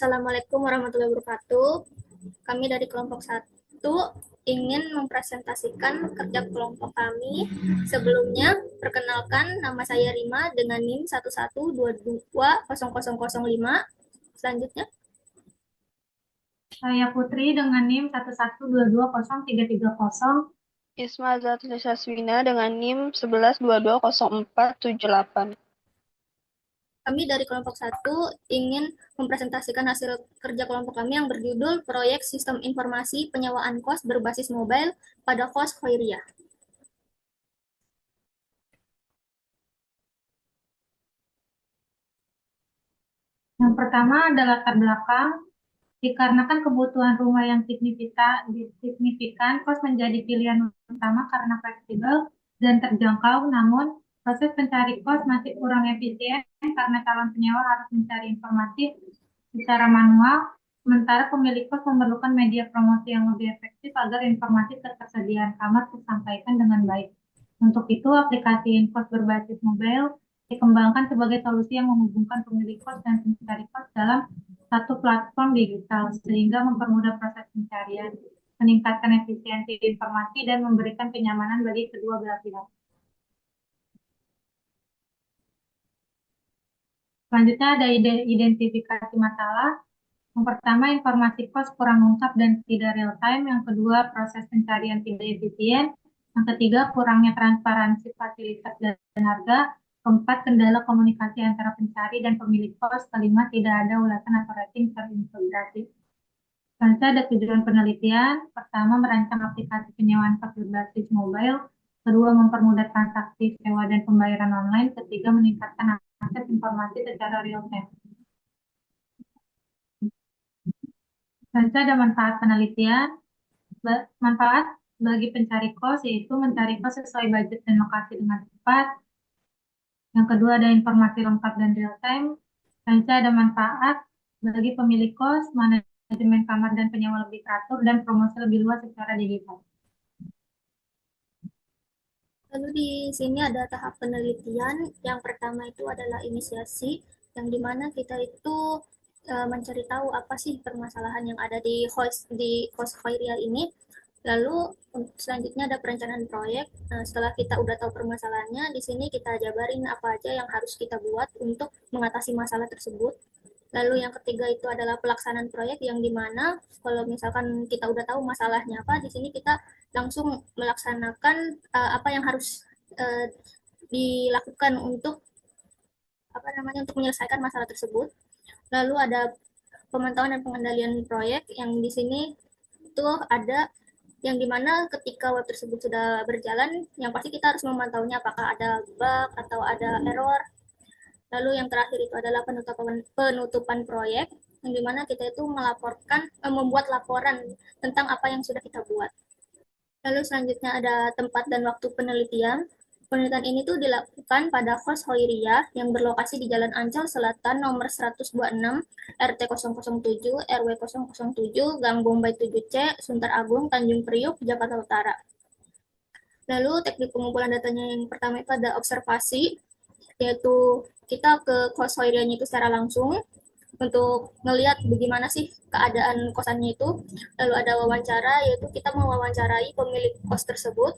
Assalamualaikum warahmatullahi wabarakatuh. Kami dari kelompok satu ingin mempresentasikan kerja kelompok kami. Sebelumnya, perkenalkan nama saya Rima dengan NIM 11220005. Selanjutnya, Saya Putri dengan NIM 11220330. Isma Zatri Saswina dengan NIM 11220478. kami dari kelompok satu ingin mempresentasikan hasil kerja kelompok kami yang berjudul Proyek Sistem Informasi Penyewaan Kos Berbasis Mobile pada Kos Khairiyah. Yang pertama adalah latar belakang. Dikarenakan kebutuhan rumah yang signifikan, kos menjadi pilihan utama karena fleksibel dan terjangkau. Namun, proses pencari kos masih kurang efisien karena calon penyewa harus mencari informasi secara manual, sementara pemilik kos memerlukan media promosi yang lebih efektif agar informasi ketersediaan kamar tersampaikan dengan baik. Untuk itu, aplikasi Infos berbasis mobile dikembangkan sebagai solusi yang menghubungkan pemilik kos dan pencari kos dalam satu platform digital, sehingga mempermudah proses pencarian, meningkatkan efisiensi informasi, dan memberikan kenyamanan bagi kedua belah pihak. Selanjutnya ada identifikasi masalah. Yang pertama, informasi kos kurang lengkap dan tidak real time. Yang kedua, proses pencarian tidak efisien. Yang ketiga, kurangnya transparansi fasilitas dan harga. Keempat, kendala komunikasi antara pencari dan pemilik kos. Kelima, tidak ada ulasan atau rating terintegrasi. Selanjutnya ada tujuan penelitian. Pertama, merancang aplikasi penyewaan kos berbasis mobile. Kedua, mempermudah transaksi sewa dan pembayaran online. Ketiga, meningkatkan akses informasi secara real time. Selanjutnya ada manfaat penelitian. Manfaat bagi pencari kos yaitu mencari kos sesuai budget dan lokasi dengan tepat. Yang kedua ada informasi lengkap dan real time. Selanjutnya ada manfaat bagi pemilik kos, manajemen kamar dan penyewa lebih teratur, dan promosi lebih luas secara digital. Lalu di sini ada tahap penelitian. Yang pertama itu adalah inisiasi, yang dimana kita itu mencari tahu apa sih permasalahan yang ada di host Khairia ini. Lalu selanjutnya ada perencanaan proyek. Nah, setelah kita udah tahu permasalahannya, di sini kita jabarin apa aja yang harus kita buat untuk mengatasi masalah tersebut. Lalu yang ketiga itu adalah pelaksanaan proyek yang dimana kalau misalkan kita udah tahu masalahnya apa, di sini kita langsung melaksanakan apa yang harus uh, dilakukan untuk apa namanya untuk menyelesaikan masalah tersebut. Lalu ada pemantauan dan pengendalian proyek yang di sini itu ada yang dimana ketika web tersebut sudah berjalan, yang pasti kita harus memantaunya apakah ada bug atau ada error. Lalu yang terakhir itu adalah penutupan proyek, yang dimana kita itu membuat laporan tentang apa yang sudah kita buat. Lalu selanjutnya ada tempat dan waktu penelitian. Penelitian ini tuh dilakukan pada Kos Hoiria yang berlokasi di Jalan Ancol Selatan nomor 126 RT 007 RW 007 Gang Bombay 7C Sunter Agung Tanjung Priuk Jakarta Utara. Lalu teknik pengumpulan datanya yang pertama itu ada observasi, yaitu kita ke kos Hoirianya itu secara langsung untuk ngelihat bagaimana sih keadaan kosannya itu. Lalu ada wawancara, yaitu kita mewawancarai pemilik kos tersebut.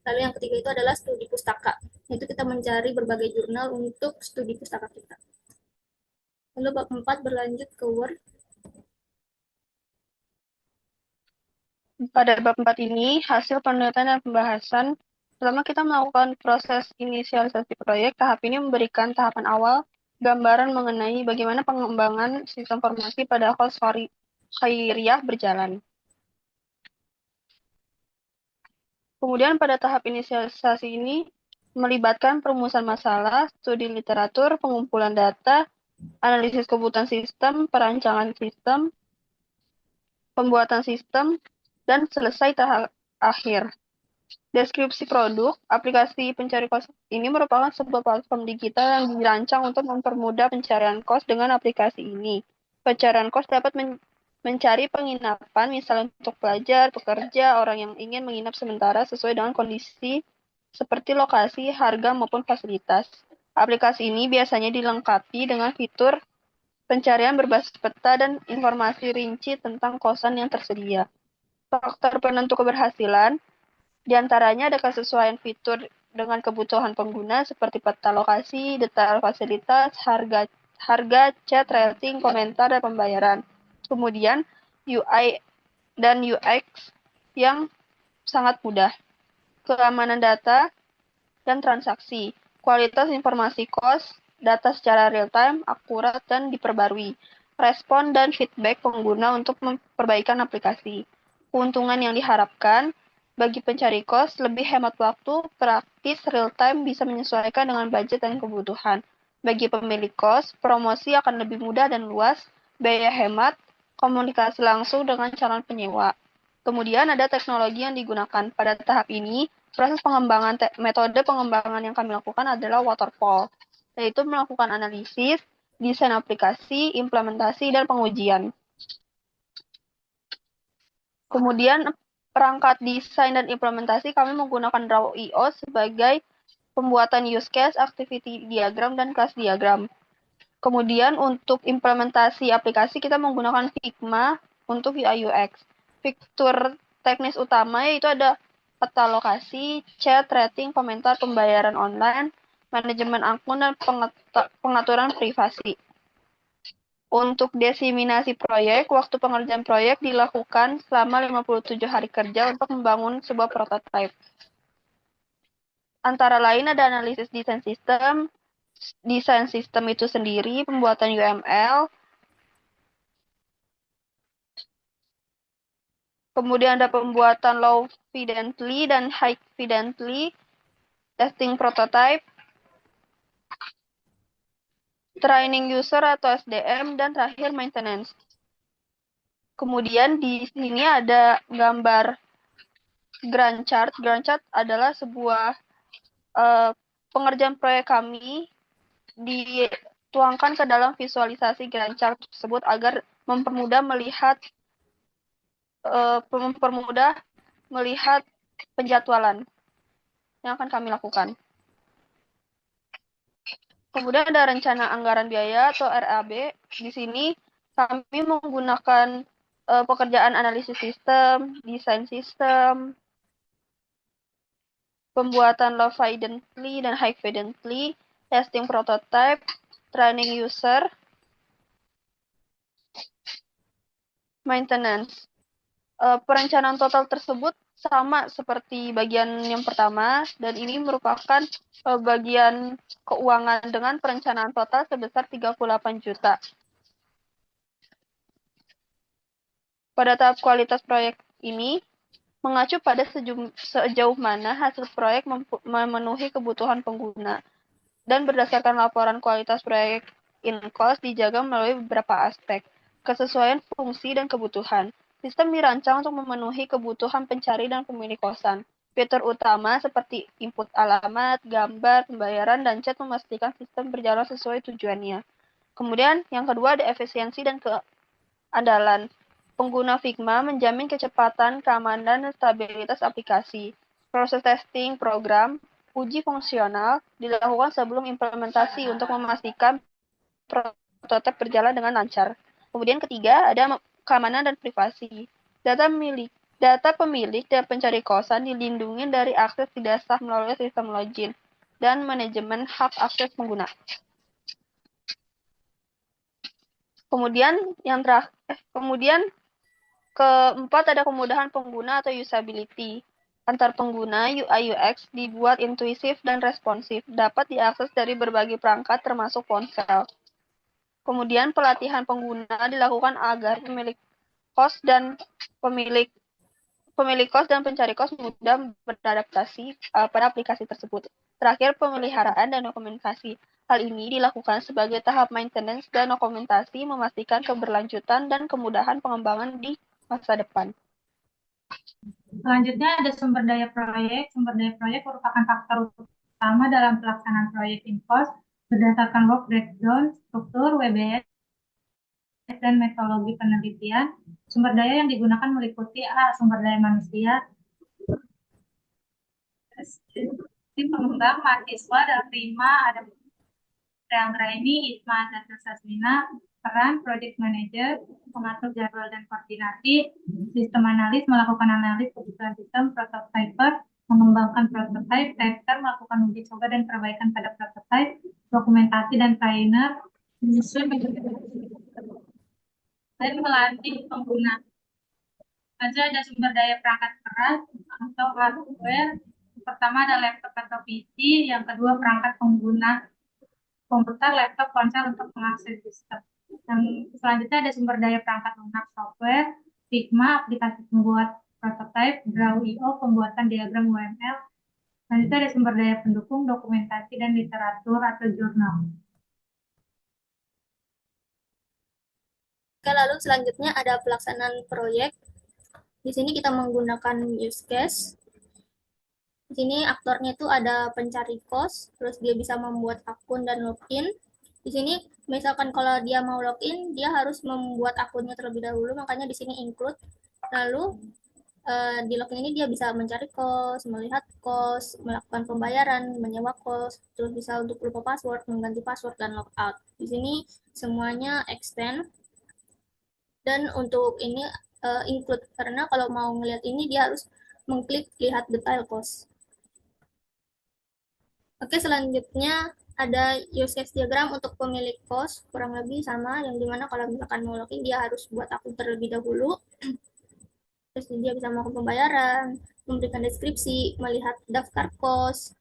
Lalu yang ketiga itu adalah studi pustaka, yaitu kita mencari berbagai jurnal untuk studi pustaka kita. Lalu bab 4 berlanjut ke Word. Pada bab 4 ini, hasil penelitian dan pembahasan. Pertama, kita melakukan proses inisialisasi proyek. Tahap ini memberikan tahapan awal, gambaran mengenai bagaimana pengembangan sistem informasi pada Kos Khairiyah berjalan. Kemudian pada tahap inisialisasi ini melibatkan perumusan masalah, studi literatur, pengumpulan data, analisis kebutuhan sistem, perancangan sistem, pembuatan sistem, dan selesai tahap akhir. Deskripsi produk, aplikasi pencari kos ini merupakan sebuah platform digital yang dirancang untuk mempermudah pencarian kos dengan aplikasi ini. Pencarian kos dapat mencari penginapan, misalnya untuk pelajar, pekerja, orang yang ingin menginap sementara sesuai dengan kondisi seperti lokasi, harga, maupun fasilitas. Aplikasi ini biasanya dilengkapi dengan fitur pencarian berbasis peta dan informasi rinci tentang kosan yang tersedia. Faktor penentu keberhasilan diantaranya ada kesesuaian fitur dengan kebutuhan pengguna seperti peta lokasi, detail fasilitas, harga, chat, rating, komentar, dan pembayaran. Kemudian UI dan UX yang sangat mudah, keamanan data dan transaksi, kualitas informasi kos, data secara real-time, akurat, dan diperbarui, respon dan feedback pengguna untuk memperbaikan aplikasi. Keuntungan yang diharapkan, bagi pencari kos, lebih hemat waktu, praktis, real-time, bisa menyesuaikan dengan budget dan kebutuhan. Bagi pemilik kos, promosi akan lebih mudah dan luas, biaya hemat, komunikasi langsung dengan calon penyewa. Kemudian ada teknologi yang digunakan pada tahap ini. Proses pengembangan metode pengembangan yang kami lakukan adalah waterfall, yaitu melakukan analisis, desain aplikasi, implementasi, dan pengujian. Kemudian perangkat desain dan implementasi kami menggunakan Draw.io sebagai pembuatan use case, activity diagram, dan class diagram. Kemudian untuk implementasi aplikasi kita menggunakan Figma untuk UI UX. Fitur teknis utama yaitu ada peta lokasi, chat, rating, komentar, pembayaran online, manajemen akun, dan pengaturan privasi. Untuk diseminasi proyek, waktu pengerjaan proyek dilakukan selama 57 hari kerja untuk membangun sebuah prototipe. Antara lain ada analisis desain sistem itu sendiri, pembuatan UML, kemudian ada pembuatan low fidelity dan high fidelity, testing prototype, training user atau SDM, dan terakhir maintenance. Kemudian di sini ada gambar Gantt chart. Gantt chart adalah sebuah pengerjaan proyek kami dituangkan ke dalam visualisasi Gantt chart tersebut agar mempermudah melihat penjadwalan yang akan kami lakukan. Kemudian ada rencana anggaran biaya atau RAB. Di sini kami menggunakan pekerjaan analisis sistem, desain sistem, pembuatan low fidelity dan high fidelity, testing prototype, training user, maintenance. Perencanaan total tersebut sama seperti bagian yang pertama, dan ini merupakan bagian keuangan dengan perencanaan total sebesar 38 juta. Pada tahap kualitas proyek ini, mengacu pada sejauh mana hasil proyek memenuhi kebutuhan pengguna, dan berdasarkan laporan kualitas proyek in-cost dijaga melalui beberapa aspek, kesesuaian fungsi dan kebutuhan. Sistem dirancang untuk memenuhi kebutuhan pencari dan pemilik kosan. Fitur utama seperti input alamat, gambar, pembayaran, dan chat memastikan sistem berjalan sesuai tujuannya. Kemudian yang kedua ada efisiensi dan keandalan. Pengguna Figma menjamin kecepatan, keamanan, dan stabilitas aplikasi. Proses testing program, uji fungsional dilakukan sebelum implementasi untuk memastikan prototipe berjalan dengan lancar. Kemudian ketiga ada keamanan dan privasi. Data pemilik dan pencari kosan dilindungi dari akses tidak sah melalui sistem login dan manajemen hak akses pengguna. Kemudian keempat ada kemudahan pengguna atau usability. Antar pengguna, UI UX dibuat intuitif dan responsif, dapat diakses dari berbagai perangkat termasuk ponsel. Kemudian pelatihan pengguna dilakukan agar pemilik kos dan pencari kos mudah beradaptasi pada aplikasi tersebut. Terakhir, pemeliharaan dan dokumentasi. Hal ini dilakukan sebagai tahap maintenance dan dokumentasi, memastikan keberlanjutan dan kemudahan pengembangan di masa depan. Selanjutnya ada sumber daya proyek. Sumber daya proyek merupakan faktor utama dalam pelaksanaan proyek in-cost berdasarkan work breakdown, struktur, WBS, dan metodologi penelitian. Sumber daya yang digunakan meliputi A. Sumber daya manusia, tim pengembang, mahasiswa, dan prima, ada Trianggraini, Isma, dan Sasmina, peran project manager, pengatur jadwal dan koordinasi, sistem analis, melakukan analis kebutuhan sistem, prototyper, mengembangkan prototype, tester, melakukan uji coba dan perbaikan pada prototype, dokumentasi dan trainer, menyusun dan melatih pengguna. Selanjutnya ada sumber daya perangkat keras atau hardware. Pertama ada laptop atau PC, yang kedua perangkat pengguna komputer, laptop, ponsel untuk mengakses sistem. Yang selanjutnya ada sumber daya perangkat lunak software, Figma, aplikasi pembuat prototype, Draw.io, pembuatan diagram UML. Selanjutnya ada sumber daya pendukung, dokumentasi, dan literatur atau jurnal. Oke, lalu selanjutnya ada pelaksanaan proyek. Di sini kita menggunakan use case. Di sini aktornya itu ada pencari kos, terus dia bisa membuat akun dan login. Di sini misalkan kalau dia mau login, dia harus membuat akunnya terlebih dahulu, makanya di sini include. Lalu di login ini dia bisa mencari kos, melihat kos, melakukan pembayaran, menyewa kos, terus bisa untuk lupa password, mengganti password, dan logout. Di sini semuanya extend. Dan untuk ini include, karena kalau mau ngelihat ini dia harus mengklik lihat detail kos. Oke, selanjutnya ada use case diagram untuk pemilik kos, kurang lebih sama, yang dimana kalau misalkan mau login dia harus buat akun terlebih dahulu, terus dia bisa melakukan pembayaran, memberikan deskripsi, melihat daftar kos,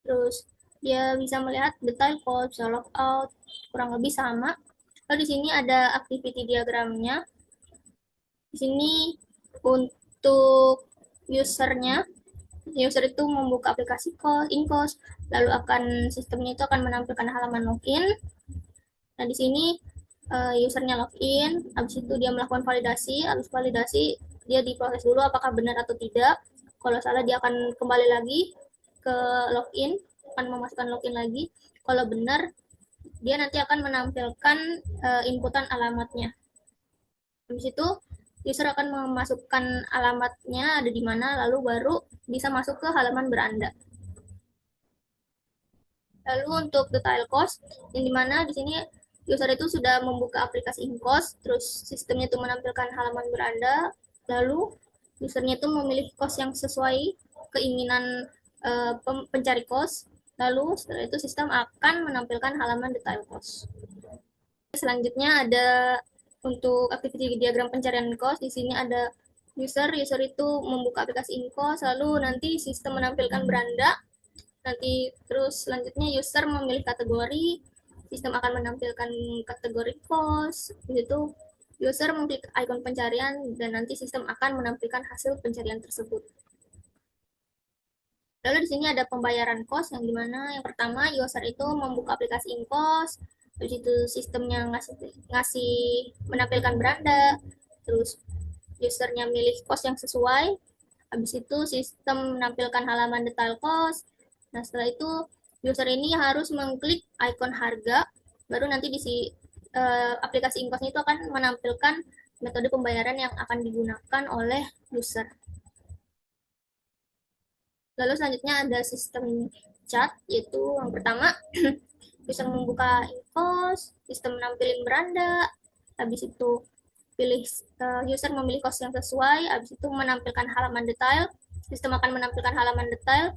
terus dia bisa melihat detail kos, bisa logout, kurang lebih sama. Lalu di sini ada activity diagramnya. Di sini untuk usernya, user itu membuka aplikasi InCos, lalu sistemnya itu akan menampilkan halaman login. Nah, di sini usernya login, habis itu dia melakukan validasi, habis validasi dia diproses dulu apakah benar atau tidak. Kalau salah dia akan kembali lagi ke login, akan memasukkan login lagi. Kalau benar, dia nanti akan menampilkan inputan alamatnya. Habis itu user akan memasukkan alamatnya ada di mana, lalu baru bisa masuk ke halaman beranda. Lalu untuk detail cost, yang dimana di sini user itu sudah membuka aplikasi InCos, terus sistemnya itu menampilkan halaman beranda, lalu usernya itu memilih kos yang sesuai keinginan pencari kos, lalu setelah itu sistem akan menampilkan halaman detail cost. Selanjutnya ada untuk activity diagram pencarian cost. Di sini ada user itu membuka aplikasi InCos, lalu nanti sistem menampilkan beranda. Nanti terus selanjutnya user memilih kategori, sistem akan menampilkan kategori cost. Di situ user mengklik ikon pencarian dan nanti sistem akan menampilkan hasil pencarian tersebut. Lalu di sini ada pembayaran kos, yang dimana yang pertama user itu membuka aplikasi InCos, habis itu sistemnya ngasih menampilkan beranda, terus usernya milih kos yang sesuai, habis itu sistem menampilkan halaman detail kos. Nah, setelah itu user ini harus mengklik ikon harga, baru nanti di aplikasi InCosnya itu akan menampilkan metode pembayaran yang akan digunakan oleh user. Lalu selanjutnya ada sistem chat, yaitu yang pertama bisa membuka InCos, sistem menampilkan beranda, habis itu pilih user memilih kos yang sesuai, habis itu menampilkan halaman detail, sistem akan menampilkan halaman detail,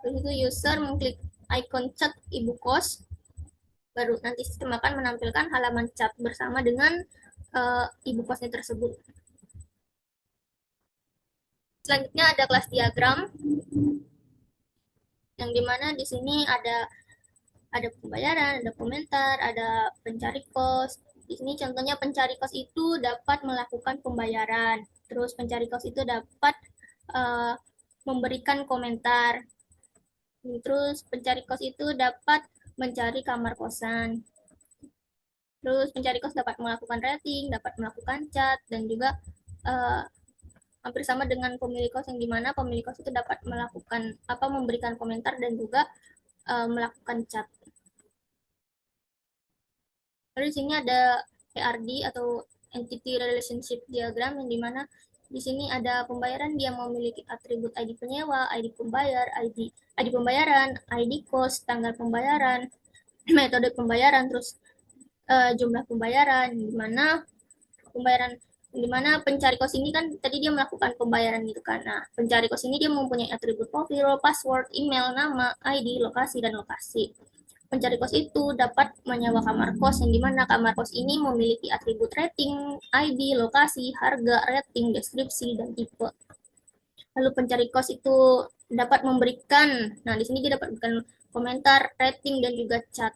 habis itu user mengklik icon chat ibu kos, baru nanti sistem akan menampilkan halaman chat bersama dengan ibu kosnya tersebut. Selanjutnya ada kelas diagram, yang dimana di sini ada pembayaran, ada komentar, ada pencari kos. Di sini contohnya pencari kos itu dapat melakukan pembayaran, terus pencari kos itu dapat memberikan komentar, terus pencari kos itu dapat mencari kamar kosan, terus pencari kos dapat melakukan rating, dapat melakukan chat, dan juga hampir sama dengan pemilik kos, yang dimana pemilik kos itu dapat melakukan memberikan komentar dan juga melakukan chat. Lalu di sini ada ERD atau Entity Relationship Diagram, yang dimana di sini ada pembayaran, dia memiliki atribut ID penyewa, ID pembayar, ID pembayaran, ID cost, tanggal pembayaran, metode pembayaran, terus jumlah pembayaran, di mana pencari kos ini kan tadi dia melakukan pembayaran gitu kan. Nah, pencari kos ini dia mempunyai atribut profil, password, email, nama, ID, lokasi, dan lokasi. Pencari kos itu dapat menyewa kamar kos yang dimana kamar kos ini memiliki atribut rating, ID, lokasi, harga, rating, deskripsi, dan tipe. Lalu pencari kos itu dapat memberikan, nah di sini dia dapat memberikan komentar, rating, dan juga chat.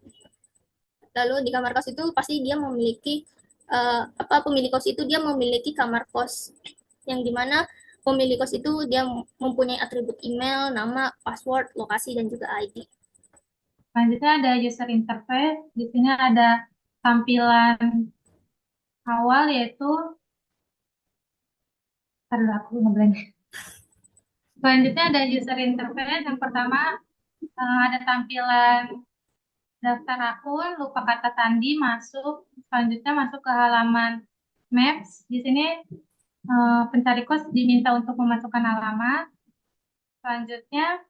Lalu di kamar kos itu pasti dia memiliki pemilik kos itu dia memiliki kamar kos yang dimana pemilik kos itu dia mempunyai atribut email, nama, password, lokasi, dan juga ID. Selanjutnya ada user interface. Di sini ada tampilan awal yaitu, aduh aku ngeblank. Selanjutnya ada user interface. Yang pertama ada tampilan daftar akun, lupa kata sandi, masuk. Selanjutnya masuk ke halaman Maps. Di sini pencari kos diminta untuk memasukkan alamat. Selanjutnya,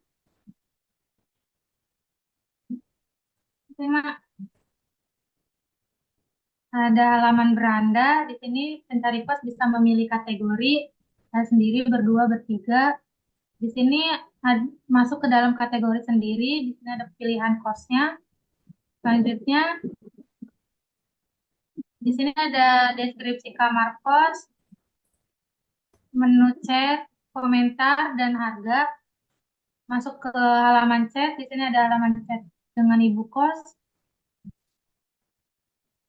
ada halaman beranda. Di sini pencari kos bisa memilih kategori, sendiri, berdua, bertiga. Di sini masuk ke dalam kategori sendiri. Di sini ada pilihan kosnya. Selanjutnya, di sini ada deskripsi kamar kos, menu chat, komentar, dan harga. Masuk ke halaman chat. Di sini ada halaman chat dengan ibu kos.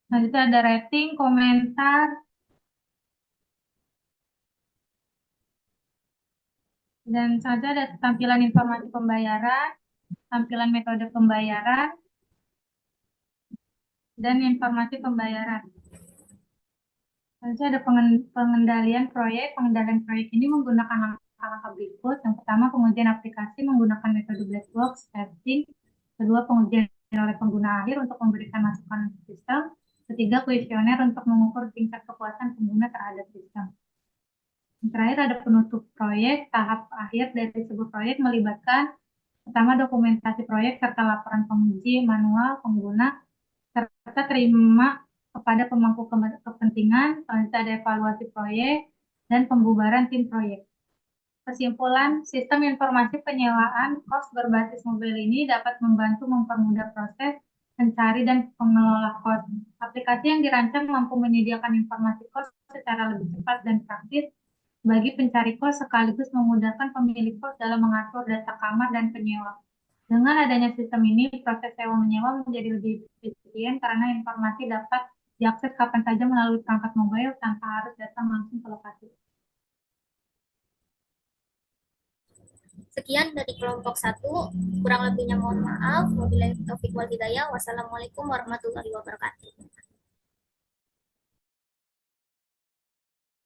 Selanjutnya ada rating, komentar, dan selanjutnya ada tampilan informasi pembayaran, tampilan metode pembayaran, dan informasi pembayaran. Selanjutnya ada pengendalian proyek. Pengendalian proyek ini menggunakan langkah-langkah berikut. Yang pertama, pengujian aplikasi menggunakan metode black box testing. Kedua, pengujian oleh pengguna akhir untuk memberikan masukan sistem. Ketiga, kuesioner untuk mengukur tingkat kepuasan pengguna terhadap sistem. Yang terakhir ada penutup proyek. Tahap akhir dari sebuah proyek melibatkan pertama dokumentasi proyek serta laporan penguji manual pengguna serta terima kepada pemangku kepentingan. Selanjutnya ada evaluasi proyek dan pembubaran tim proyek. Kesimpulan, sistem informasi penyewaan kos berbasis mobil ini dapat membantu mempermudah proses pencari dan pengelola kos. Aplikasi yang dirancang mampu menyediakan informasi kos secara lebih cepat dan praktis bagi pencari kos sekaligus memudahkan pemilik kos dalam mengatur data kamar dan penyewa. Dengan adanya sistem ini, proses sewa-menyewa menjadi lebih efisien karena informasi dapat diakses kapan saja melalui perangkat mobile tanpa harus datang langsung ke lokasi. Sekian dari kelompok 1, kurang lebihnya mohon maaf. Wabillahi taufiq wal hidayah. Wassalamualaikum warahmatullahi wabarakatuh.